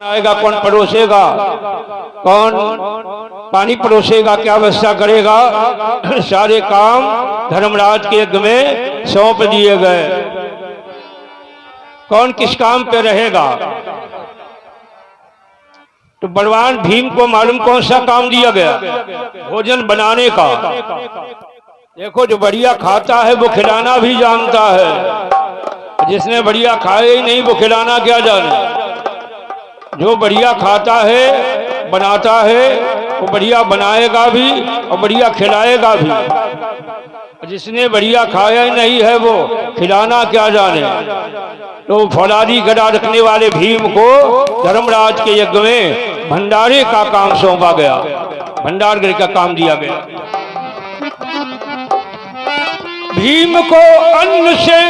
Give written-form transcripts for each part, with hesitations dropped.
आएगा, कौन परोसेगा, कौन पानी परोसेगा, क्या व्यवस्था करेगा, सारे काम धर्मराज के यज्ञ में सौंप दिए गए। कौन किस काम पे रहेगा? तो बलवान भीम को मालूम कौन सा काम दिया गया? भोजन बनाने का। देखो, जो बढ़िया खाता है वो खिलाना भी जानता है, जिसने बढ़िया खाया ही नहीं वो खिलाना क्या जाने। जो बढ़िया खाता है, बनाता है, वो बढ़िया बनाएगा भी और बढ़िया खिलाएगा भी। जिसने बढ़िया खाया ही नहीं है वो खिलाना क्या जाने। तो फौलादी गदा रखने वाले भीम को धर्मराज के यज्ञ में भंडारे का काम सौंपा गया, भंडार का काम दिया गया। भीम को अन्न से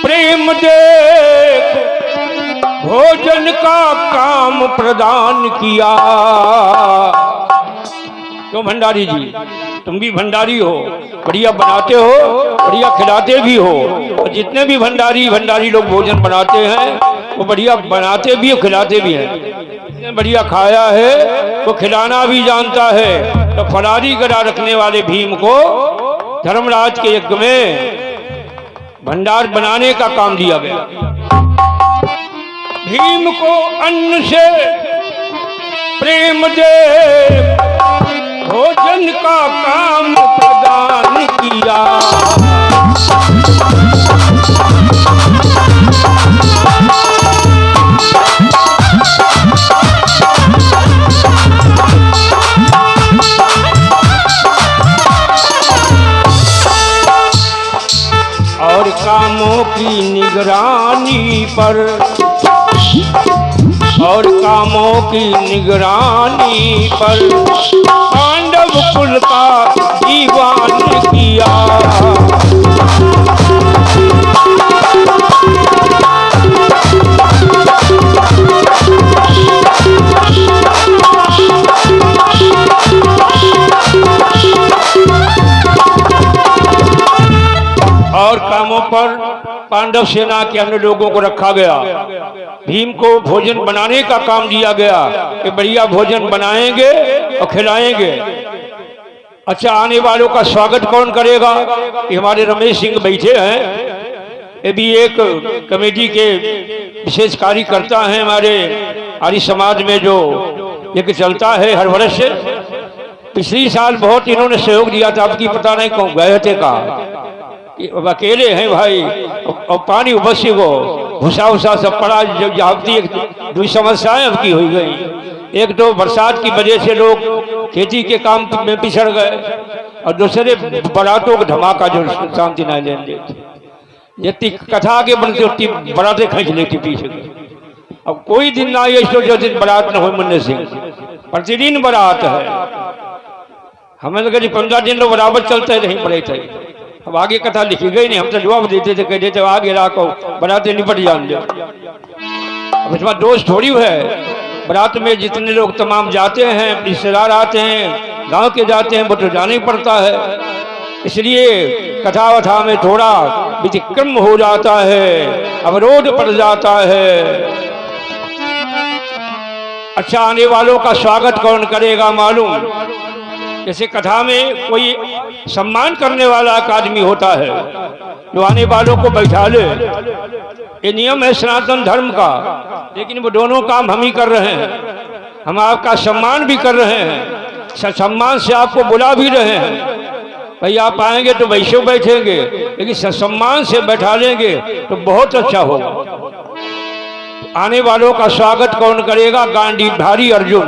प्रेम देख भोजन का काम प्रदान किया। तो भंडारी जी, तुम भी भंडारी हो, बढ़िया बनाते हो, बढ़िया खिलाते भी हो। और जितने भी भंडारी लोग भोजन बनाते हैं वो बढ़िया बनाते भी और खिलाते भी हैं। जिसने बढ़िया खाया है वो खिलाना भी जानता है। तो फौलादी गदा रखने वाले भीम को धर्मराज के यज्ञ में भंडार बनाने का काम दिया गया। भीम को अन्न से प्रेम दे भोजन का काम प्रदान किया। और कामों की निगरानी पर, और कामों की निगरानी पर पांडव कुल का दीवान किया। और कामों पर पांडव सेना के अन्य लोगों को रखा गया। भीम को भोजन बनाने का काम दिया गया कि बढ़िया भोजन बनाएंगे और खिलाएंगे। अच्छा, आने वालों का स्वागत कौन करेगा? कि हमारे रमेश सिंह बैठे हैं, ये भी एक कमेटी के विशेष कार्यकर्ता हैं हमारे आर्य समाज में, जो एक चलता है हर वर्ष। पिछली साल बहुत इन्होंने सहयोग दिया था, आपकी पता नहीं कौन गए थे का। अब अकेले हैं भाई, और पानी उबसी को भूसा उसा सब पड़ा। दूसरी समस्याएं अब की हो गई। एक तो बरसात की वजह से लोग खेती के काम में पिछड़ गए, और दूसरे बारातों का धमाका जो शांति न लेने देते। जितनी कथा आगे बनती उतनी बारातें खींच लेती पीछे। अब कोई दिन ना ये जो दिन बारात न हो मुन्ने सिंह, प्रतिदिन बारात है। हमें लगा जी 15 दिन लोग बराबर चलते नहीं पड़े थे। अब आगे कथा लिखी गई नहीं, हम तो जवाब देते थे, कहते थे आगे राखो बरातें निपट जान दो। अब इसमें दोष थोड़ी है। बारात में जितने लोग तमाम जाते हैं, रिश्तेदार आते हैं, गांव के जाते हैं, वो तो जाना ही पड़ता है। इसलिए कथा वथा में थोड़ा व्यतिक्रम हो जाता है, अवरोध पड़ जाता है। अच्छा, आने वालों का स्वागत कौन करेगा मालूम? जैसे कथा में कोई सम्मान करने वाला एक आदमी होता है जो आने वालों को बैठा ले। ये नियम है सनातन धर्म का, लेकिन वो दोनों काम हम ही कर रहे हैं। हम आपका सम्मान भी कर रहे हैं, सम्मान से आपको बुला भी रहे हैं। भाई आप आएंगे तो वैसे बैठेंगे, लेकिन सम्मान से बैठा लेंगे तो बहुत अच्छा होगा। आने वालों का स्वागत कौन करेगा? गांडीवधारी अर्जुन।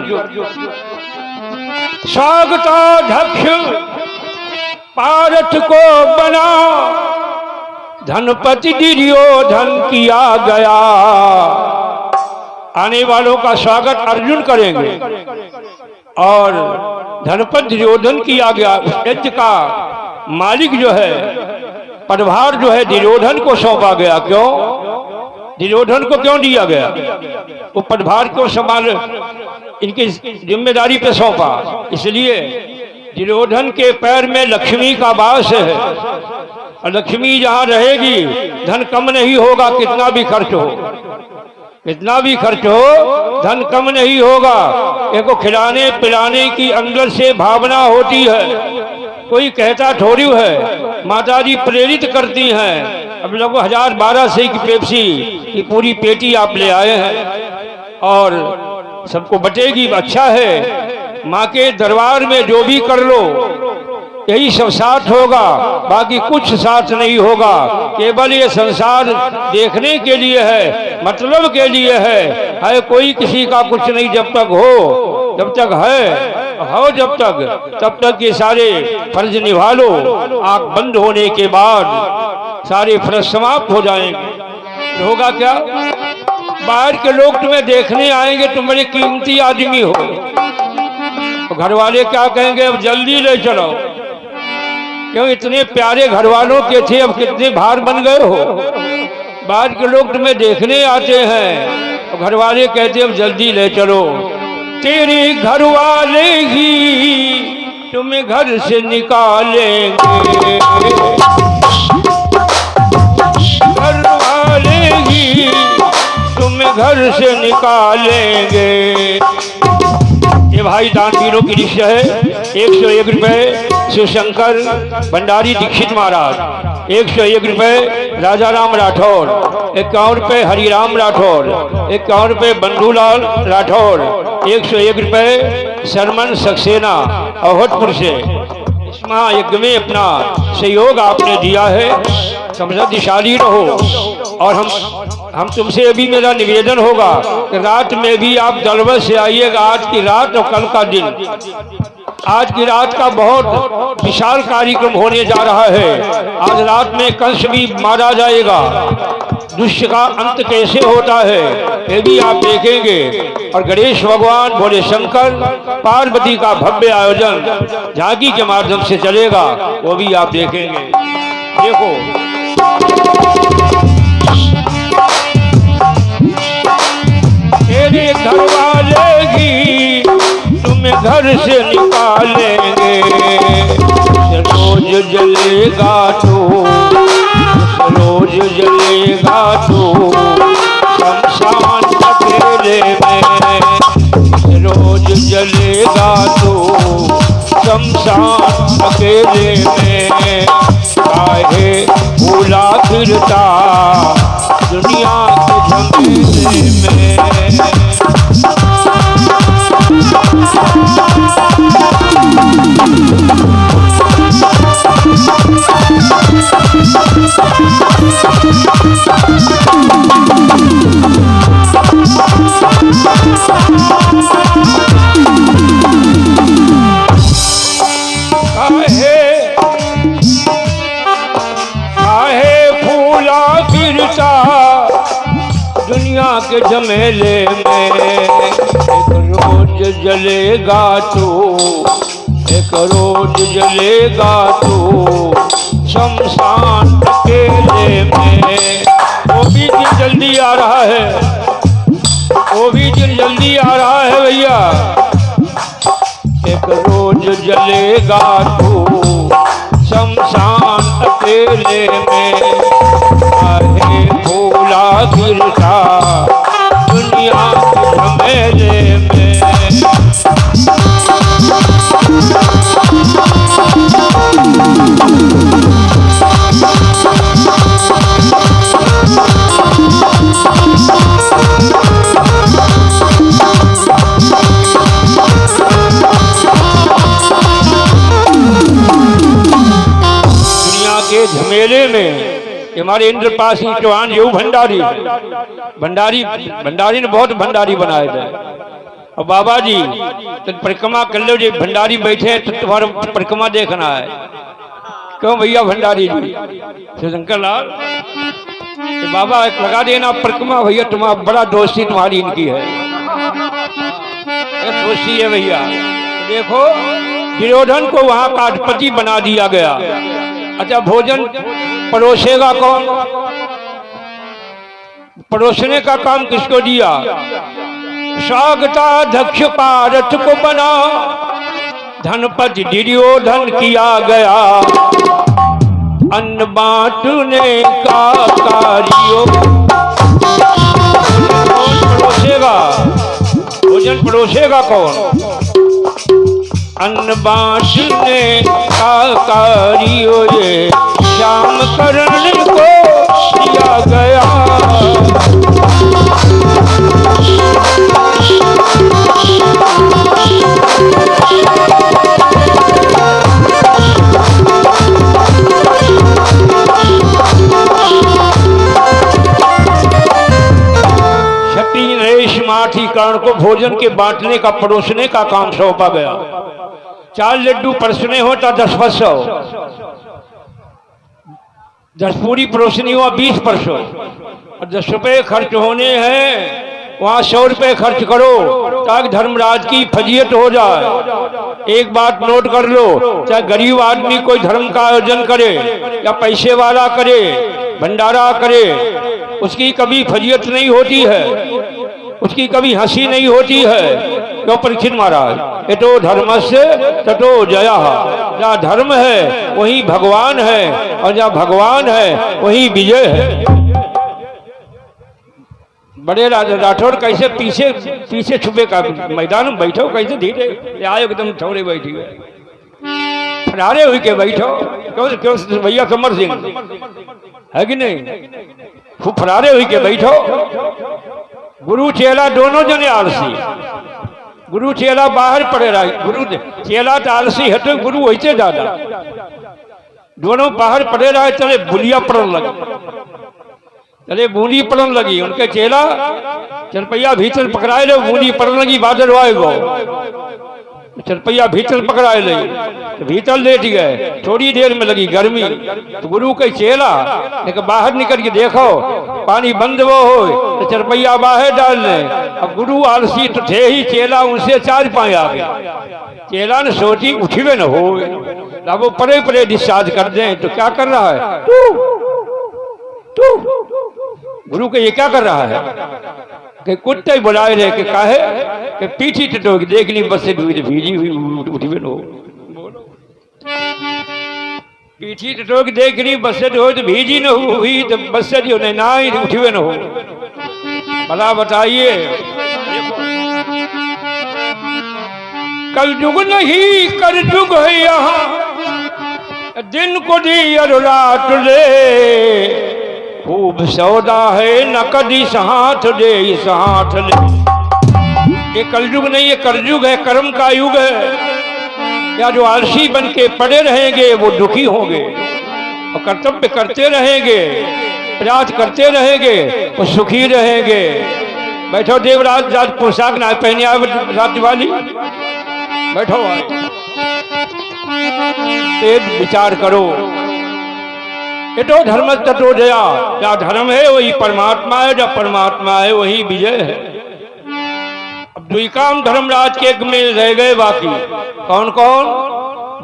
स्वागताध्यक्ष पारथ को बना धनपति दुर्योधन किया गया। आने वालों का स्वागत अर्जुन करेंगे और धनपति दुर्योधन किया गया। उस यज्ञ का मालिक जो है, पदभार जो है दुर्योधन को सौंपा गया। क्यों दुर्योधन को क्यों दिया गया? वो पदभार क्यों संभाल इनकी जिम्मेदारी पे सौंपा? इसलिए दुर्योधन के पैर में लक्ष्मी का वास है, और लक्ष्मी जहाँ रहेगी धन कम नहीं होगा, कितना भी खर्च हो। कितना भी खर्च हो धन कम नहीं होगा। एक खिलाने पिलाने की अंदर से भावना होती है, कोई कहता थोड़ी है। माता जी प्रेरित करती हैं। अब लोग 1012 की पेप्सी की पूरी पेटी आप ले आए हैं और सबको बटेगी, अच्छा है। माँ के दरबार में जो भी कर लो यही सब साथ होगा, बाकी कुछ साथ नहीं होगा। केवल ये संसार देखने के लिए है, मतलब के लिए है कोई किसी का कुछ नहीं। जब तक हो, जब तक है हो, जब तक तब तक ये सारे फर्ज निभा लो। आंख बंद होने के बाद सारे फर्ज समाप्त हो जाएंगे। होगा क्या? बाहर के लोग तुम्हें देखने आएंगे, तुम बड़े कीमती आदमी हो, तो घर वाले क्या कहेंगे? अब जल्दी ले चलो। क्यों? इतने प्यारे घर वालों के थे, अब कितने भार बन गए हो। बाहर के लोग तुम्हें देखने आते हैं, तो घर वाले कहते अब जल्दी ले चलो। तेरे घर वाले ही तुम्हें घर से निकालेंगे, घर वाले ही तुम्हें घर से निकालेंगे। ये भाई दानवीरों की लिस्ट है। 101 रुपए शिवशंकर भंडारी दीक्षित महाराज, 101 रुपए राजा राम राठौर, 51 रुपए हरिराम राठौर, 51 रुपए बंधुलाल राठौर, 101 रुपए शर्मन सक्सेना अवधपुर से। इस महायज्ञ में अपना सहयोग आपने दिया है, समृद्धिशाली रहो। और हम तुमसे अभी मेरा निवेदन होगा कि रात में भी आप जलवत से आइएगा। आज की रात और कल का दिन, आज की रात का बहुत विशाल कार्यक्रम होने जा रहा है। आज रात में कंस भी मारा जाएगा, दुष्ट का अंत कैसे होता है ये भी आप देखेंगे। और गणेश भगवान, भोले शंकर, पार्वती का भव्य आयोजन झांकी के माध्यम से चलेगा, वो भी आप देखेंगे। देखो तेरे घर वाले ही तुम्हें घर से निकालेंगे। रोज जलेगा तो, रोज जलेगा तो शमशान अकेले में, रोज जलेगा तो शमशान अकेले में। काहे भूला फिरता दुनिया के झमेले में। दुनिया के झमेले में एक रोज जलेगा तो, एक रोज जलेगा तो शमशान अकेले में। वो भी दिन जल्दी आ रहा है, वो भी दिन जल्दी आ रहा है भैया। एक रोज जलेगा तो शमशान अकेले में। आहे भोला गिरता दुनिया के झमेले में। दुनिया के झमेले में हमारे इंद्रपाल चौहान यू भंडारी भंडारी ने बहुत भंडारी बनाए थे। और बाबा जी तो परिक्रमा कर लो जी, भंडारी बैठे तो तुम्हारा परिक्रमा देखना है। क्यों भैया भंडारी जी? शंकर लाल बाबा एक लगा देना परिक्रमा भैया, तुम्हारा बड़ा दोस्ती तुम्हारी इनकी है, दोस्ती है भैया। देखो दुर्योधन को वहां का अधिपति बना दिया गया। अच्छा भोजन परोसेगा कौन? परोसने का काम किसको दिया? स्वागताध्यक्ष पारथ को बना, धनपति दुर्योधन किया गया। अन्न बांटने का कार्य परोसेगा कौन? अन्न बांटने का कार्य ये श्याम करण को दिया गया। माठी कर्ण को भोजन के बांटने का परोसने का काम सौंपा गया। 4 लड्डू परसने हो तो 10 परसो, 10 पूरी परोसनी हुआ 20 परसो, और 10 रुपए खर्च होने हैं वहां 100 रुपए खर्च करो ताकि धर्मराज की फजीयत हो जाए। एक बात नोट कर लो, चाहे गरीब आदमी कोई धर्म का आयोजन करे या पैसे वाला करे, भंडारा करे, उसकी कभी फजीयत नहीं होती है, उसकी कभी हंसी नहीं होती है। क्यों परीक्षित महाराज? ये तो धर्म से ततो जया। जहाँ धर्म है वही भगवान है, और जहाँ भगवान है वही विजय है। बड़े राठौर कैसे पीछे पीछे छुपे का मैदान में बैठो, कैसे धीरे आयो एकदम थोड़े बैठी हुए फरारे हुई के बैठो। क्यों क्यों भैया कमर सिंह है कि नहीं? खूब फरारे हुई के बैठो। गुरु चेला दोनों जने आलसी। गुरु चेला बाहर पड़े रहा, गुरु चेला तो आलसी है तो गुरु वैसे ज्यादा। दोनों बाहर पड़े रहे, चले बुलिया पड़न लगी, चले बूंदी पड़न लगी। उनके चेला चरपैया भीतर पकड़ाए लो, बूंदी पड़न लगी, बादल वाएगो। चरपैया भीतर पकड़ाए ले, तो भीतर लेट गए। थोड़ी देर में लगी गर्मी, तो गुरु के चेला लेकिन बाहर निकल के देखो पानी बंद वो हो, तो चरपैया बाहर डाल ले। अब गुरु आलसी तो थे ही, चेला उनसे 4 पाए आ गया। चेला ने सोची उठिवे न हो, अब वो परे परे डिस्चार्ज कर दें। तो क्या कर रहा है तू? गुरु के ये क्या कर रहा है कि कुत्ते ही बुलाए रहे कि काहे कि पीठी टटोक देख ली बस से भीजी हुई उठी भी हो। पीठी टटोक देख ली बस से तो भीजी न हुई, तो बस से जो ना ही उठी भी न हो। भला बताइए, कल युग नहीं कर युग है यहाँ, दिन को दी और रात ले। खूब सौदा है न कदी सहाथ दे सहाथ ले। ये कलयुग नहीं, ये करयुग है, कर्म का युग है। या जो आलसी बन के पड़े रहेंगे वो दुखी होंगे, और कर्तव्य करते रहेंगे, प्रयास करते रहेंगे, वो सुखी रहेंगे। बैठो देवराज, राज पोशाक ना पहने आए रात वाली, बैठो तेज विचार करो। ये तो धर्म तत्व जया। क्या धर्म है वही परमात्मा है, जब परमात्मा है वही विजय है। अब 2 काम धर्मराज के एक में रह गए बाकी। कौन कौन?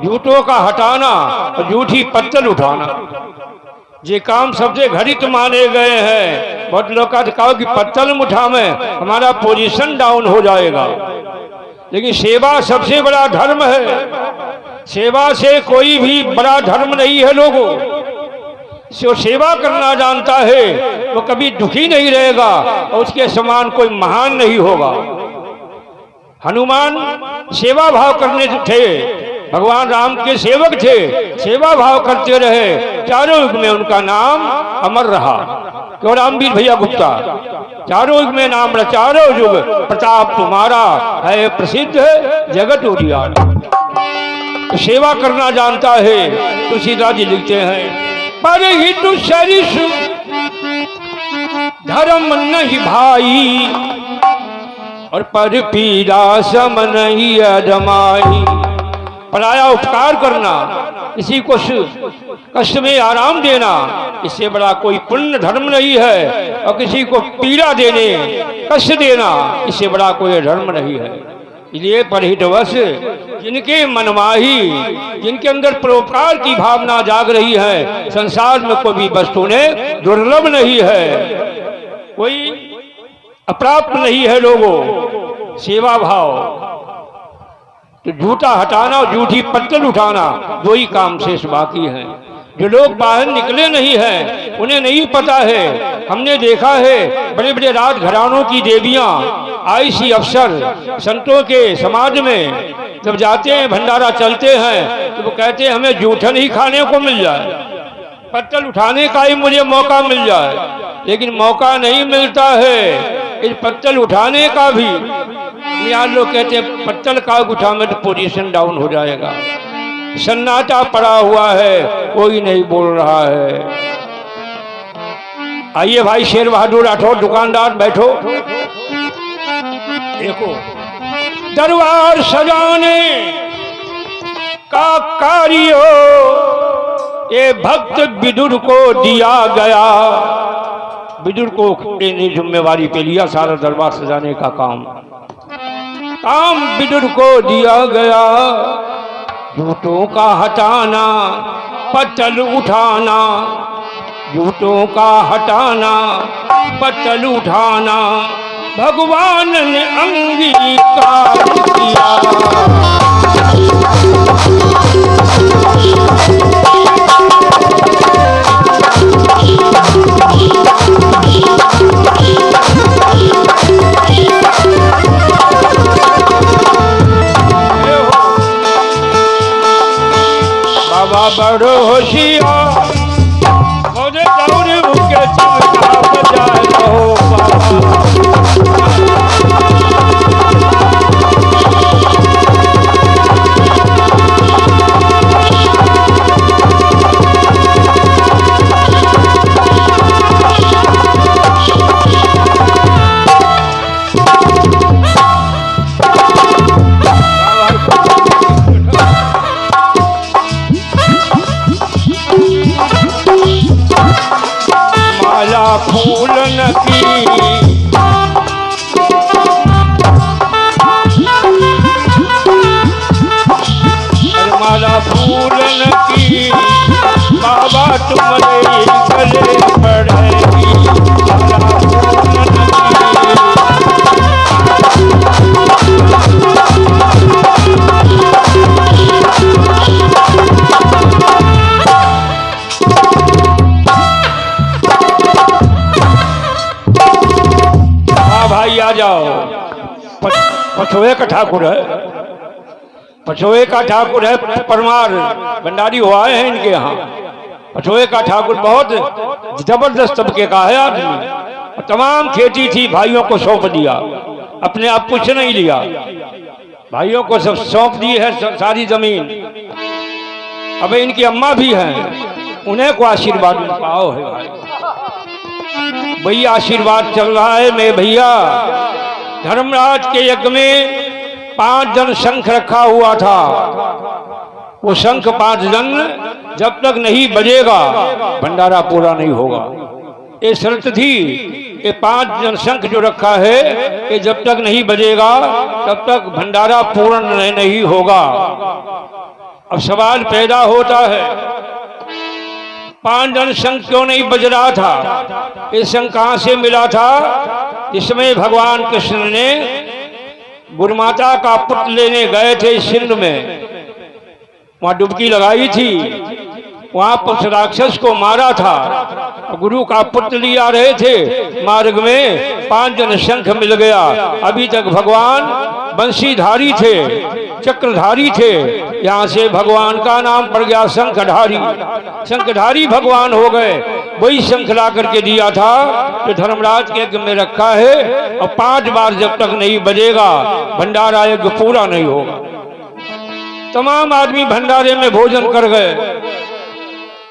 झूठों का हटाना और झूठी पत्तल उठाना। ये काम सबसे घटित माने गए हैं। बहुत लोग का कहो कि पत्तल उठा में हमारा पोजीशन डाउन हो जाएगा, लेकिन सेवा सबसे बड़ा धर्म है। सेवा से कोई भी बड़ा धर्म नहीं है। लोगों जो सेवा करना जानता है वो कभी दुखी नहीं रहेगा, और उसके समान कोई महान नहीं होगा। हनुमान सेवा भाव करने थे, भगवान राम के सेवक थे, सेवा भाव करते रहे, चारों युग में उनका नाम अमर रहा। क्यों रामवीर भैया गुप्ता? चारों युग में नाम रहा, चारों युग प्रताप तुम्हारा है प्रसिद्ध जगत उजियारा। तो सेवा करना जानता है। तुलसीदास जी लिखते हैं, पर हितु सरिस धर्म नहीं भाई, और पर पीड़ा सम नहीं अजमाई। पराया उपकार करना, किसी को कष्ट में आराम देना, इससे बड़ा कोई पुण्य धर्म नहीं है। और किसी को पीड़ा देने, कष्ट देना, इससे बड़ा कोई धर्म नहीं है। इसलिए परहितवश जिनके मनमाही, जिनके अंदर परोपकार की भावना जाग रही है, संसार में कोई भी वस्तु ने दुर्लभ नहीं है, कोई अप्राप्त नहीं है। लोगों सेवा भाव, तो झूठा हटाना और झूठी पत्तल उठाना, 2 ही काम शेष बाकी हैं। जो लोग बाहर निकले नहीं हैं उन्हें नहीं पता है। हमने देखा है बड़े बड़े राज घरानों की देवियां ऐसी अफसर संतों के समाज में जब जाते हैं, भंडारा चलते हैं, तो वो कहते हैं हमें जूठन ही खाने को मिल जाए, पत्तल उठाने का ही मुझे मौका मिल जाए। लेकिन मौका नहीं मिलता है इस पत्तल उठाने का भी। यहाँ लोग कहते हैं पत्तल का उठा में तो पोजीशन डाउन हो जाएगा। सन्नाटा पड़ा हुआ है, कोई नहीं बोल रहा है। आइए भाई शेर बहादुर राठौर, दुकानदार बैठो। देखो दरबार सजाने का कार्य ये भक्त विदुर को दिया गया। विदुर को ने जिम्मेवारी पे लिया सारा दरबार सजाने का काम विदुर को दिया गया। जूतों का हटाना, पत्तल उठाना, जूतों का हटाना, पत्तल उठाना, भगवान ने अंगीकार किया। बाबा बड़ो होशियार, मुझे दौड़ के चिमटा बजाए हो फूलन की माला फूलन की बाबा तुम्हारे गले पड़ेगी। भाई आ जाओ। पछोए का ठाकुर है, पछोए का ठाकुर है, परमार भंडारी हुआ है इनके यहाँ। पछोए का ठाकुर बहुत जबरदस्त तबके का है आदमी। तमाम खेती थी भाइयों को सौंप दिया, अपने आप कुछ नहीं लिया, भाइयों को सब सौंप दी है सारी जमीन। अब इनकी अम्मा भी हैं, उन्हें को आशीर्वाद पाओ है भाई। भैया आशीर्वाद चल रहा है मैं भैया। धर्मराज के यज्ञ में 5 जन शंख रखा हुआ था। वो शंख 5 जन जब तक नहीं बजेगा भंडारा पूरा नहीं होगा। ये शर्त थी। ये 5 जन शंख जो रखा है ये जब तक नहीं बजेगा तब तक भंडारा पूर्ण नहीं होगा। अब सवाल पैदा होता है 5 जन शंख क्यों नहीं बज रहा था? ये शंख कहां से मिला था? इसमें भगवान कृष्ण ने गुरुमाता का पुत्र लेने गए थे सिंध में, वहां डुबकी लगाई थी, वहां पर राक्षस को मारा था। गुरु का पुत्र लिया रहे थे, मार्ग में 5 जन शंख मिल गया। अभी तक भगवान बंशीधारी थे, चक्रधारी थे, यहाँ से भगवान का नाम पड़ गया शंखधारी। शंखधारी भगवान हो गए। वही शंख ला करके दिया था तो धर्मराज के यज्ञ में रखा है। और 5 बार जब तक नहीं बजेगा भंडारा यज्ञ पूरा नहीं होगा। तमाम आदमी भंडारे में भोजन कर गए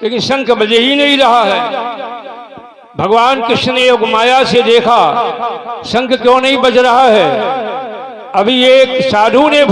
लेकिन शंख बजे ही नहीं रहा है। भगवान कृष्ण ने योग माया से देखा शंख क्यों नहीं बज रहा है। अभी एक साधु ने